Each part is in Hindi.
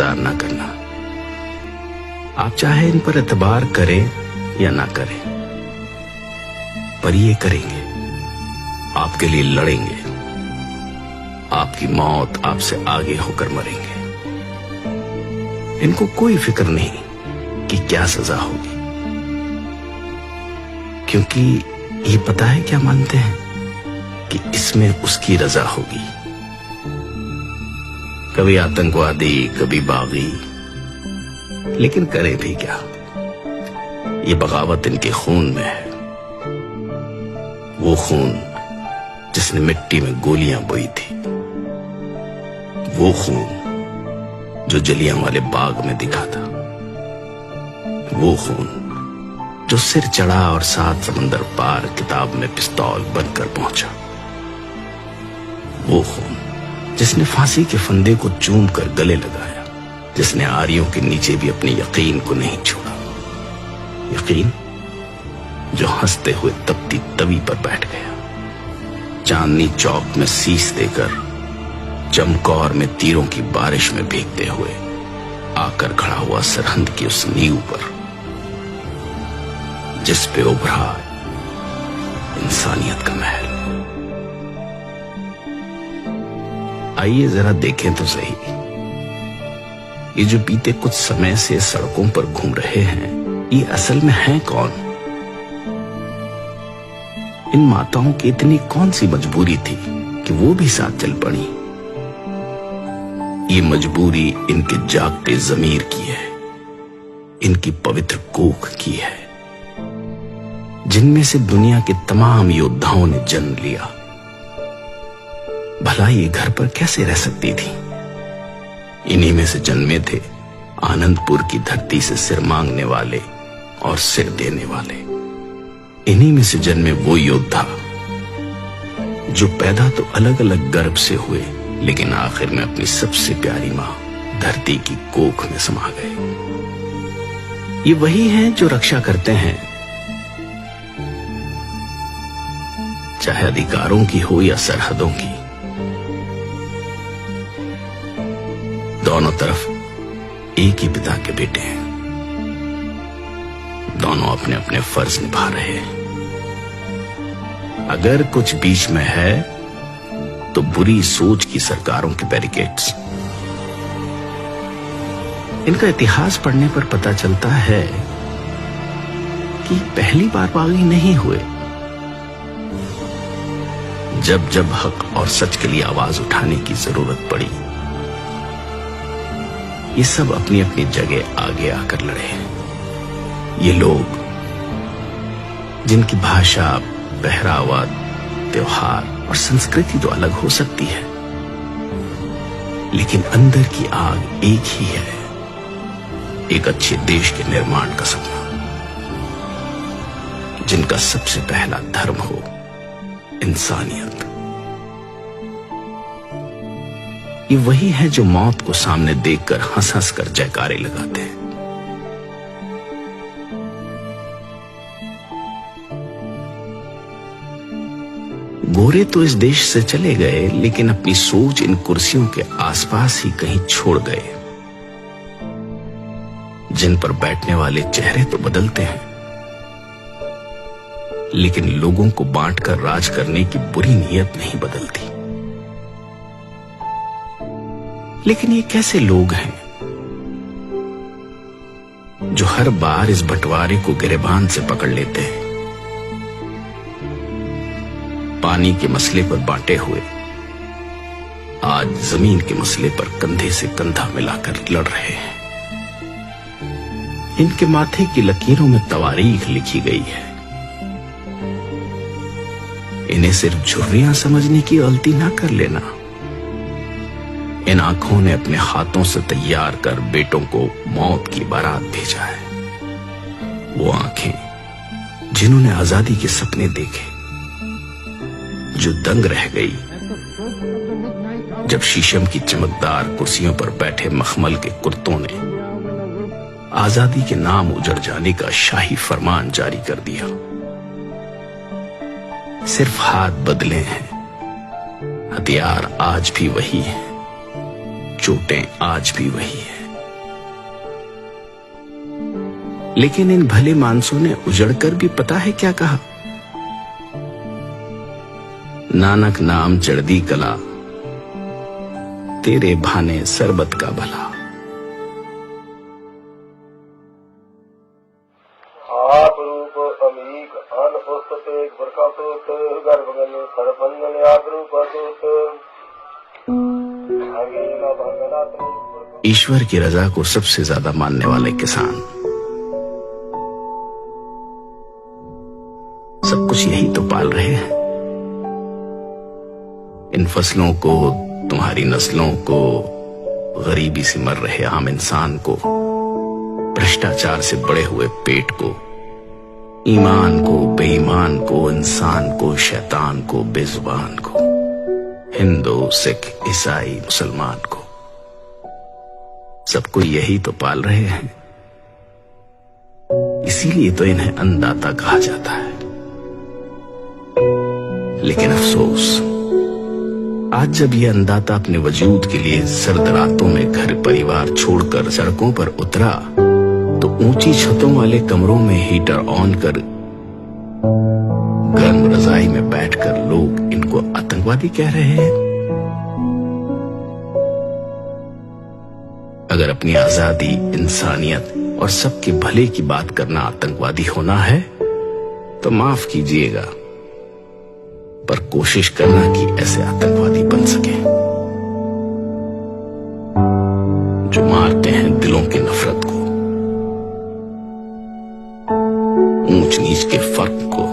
इंतजार ना करना। आप चाहे इन पर एतबार करें या ना करें, पर ये करेंगे, आपके लिए लड़ेंगे, आपकी मौत आपसे आगे होकर मरेंगे। इनको कोई फिक्र नहीं कि क्या सजा होगी, क्योंकि ये पता है क्या मानते हैं कि इसमें उसकी रजा होगी। कभी आतंकवादी, कभी बागी, लेकिन करे भी क्या, ये बगावत इनके खून में है। वो खून जिसने मिट्टी में गोलियां बोई थी, वो खून जो जलियांवाले बाग में दिखा था, वो खून जो सिर चढ़ा और 7 समंदर पार किताब में पिस्तौल बनकर पहुंचा, वो खून जिसने फांसी के फंदे को चूम कर गले लगाया, जिसने आरियों के नीचे भी अपने यकीन को नहीं छोड़ा। यकीन जो हंसते हुए तपती तवी पर बैठ गया, चांदनी चौक में शीश देकर चमकौर में तीरों की बारिश में भीगते हुए आकर खड़ा हुआ सरहद की उस नींव पर जिस पे उभरा इंसानियत का महल। आइए जरा देखें तो सही, ये जो बीते कुछ समय से सड़कों पर घूम रहे हैं, ये असल में हैं कौन? इन माताओं की इतनी कौन सी मजबूरी थी कि वो भी साथ चल पड़ी? ये मजबूरी इनके जागते ज़मीर की है, इनकी पवित्र कोख की है, जिनमें से दुनिया के तमाम योद्धाओं ने जन्म लिया। भला ये घर पर कैसे रह सकती थी? इन्हीं में से जन्मे थे आनंदपुर की धरती से सिर मांगने वाले और सिर देने वाले। इन्हीं में से जन्मे वो योद्धा जो पैदा तो अलग अलग गर्भ से हुए, लेकिन आखिर में अपनी सबसे प्यारी मां धरती की कोख में समा गए। ये वही हैं जो रक्षा करते हैं, चाहे अधिकारों की हो या सरहदों की। दोनों तरफ एक ही पिता के बेटे हैं, दोनों अपने अपने फर्ज निभा रहे हैं। अगर कुछ बीच में है तो बुरी सोच की सरकारों के बैरिकेड्स। इनका इतिहास पढ़ने पर पता चलता है कि पहली बार बागी नहीं हुए। जब जब हक और सच के लिए आवाज उठाने की जरूरत पड़ी, ये सब अपनी अपनी जगह आगे आकर लड़े। ये लोग जिनकी भाषा, पहरावा, त्योहार और संस्कृति तो अलग हो सकती है, लेकिन अंदर की आग एक ही है, एक अच्छे देश के निर्माण का सपना, जिनका सबसे पहला धर्म हो इंसानियत। ये वही है जो मौत को सामने देखकर हंस हंस कर जयकारे लगाते हैं। गोरे तो इस देश से चले गए, लेकिन अपनी सोच इन कुर्सियों के आसपास ही कहीं छोड़ गए। जिन पर बैठने वाले चेहरे तो बदलते हैं, लेकिन लोगों को बांटकर राज करने की बुरी नीयत नहीं बदलती। लेकिन ये कैसे लोग हैं जो हर बार इस बंटवारे को गिरेबान से पकड़ लेते हैं? पानी के मसले पर बांटे हुए आज जमीन के मसले पर कंधे से कंधा मिलाकर लड़ रहे हैं। इनके माथे की लकीरों में तवारीख लिखी गई है। इन्हें सिर्फ झुर्रियां समझने की गलती ना कर लेना। इन आंखों ने अपने हाथों से तैयार कर बेटों को मौत की बारात भेजा है। वो आंखें जिन्होंने आजादी के सपने देखे, जो दंग रह गई जब शीशम की चमकदार कुर्सियों पर बैठे मखमल के कुर्तों ने आजादी के नाम उजड़ जाने का शाही फरमान जारी कर दिया। सिर्फ हाथ बदले हैं, हथियार आज भी वही है, चोटें आज भी वही है। लेकिन इन भले मानसों ने उजड़कर भी पता है क्या कहा? नानक नाम चढ़दी कला, तेरे भाने सरबत का भला। आप रूप अमीक अन पुस्तक बरखा पुत गर्भगन सरपंगन आग्रूप दूत ईश्वर की रजा को सबसे ज्यादा मानने वाले किसान सब कुछ यही तो पाल रहे हैं। इन फसलों को, तुम्हारी नस्लों को, गरीबी से मर रहे आम इंसान को, भ्रष्टाचार से बड़े हुए पेट को, ईमान को, बेईमान को, इंसान को, शैतान को, बेजुबान को, हिंदू, सिख, ईसाई, मुसलमान को, सबको यही तो पाल रहे हैं। इसीलिए तो इन्हें अन्नदाता कहा जाता है। लेकिन अफसोस, आज जब यह अन्नदाता अपने वजूद के लिए सर्द रातों में घर परिवार छोड़कर सड़कों पर उतरा, तो ऊंची छतों वाले कमरों में हीटर ऑन कर गर्म रजाई में बैठकर लोग इनको आतंकवादी कह रहे हैं। अगर अपनी आजादी, इंसानियत और सबके भले की बात करना आतंकवादी होना है तो माफ कीजिएगा, पर कोशिश करना कि ऐसे आतंकवादी बन सके जो मारते हैं दिलों की नफरत को, ऊंच नीच के फर्क को,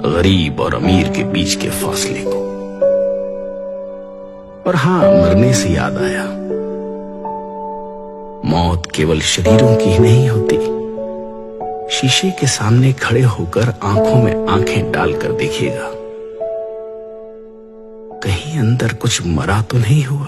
गरीब और अमीर के बीच के फासले को। और हां, मरने से याद आया, मौत केवल शरीरों की ही नहीं होती। शीशे के सामने खड़े होकर आंखों में आंखें डालकर देखिएगा, कहीं अंदर कुछ मरा तो नहीं हुआ।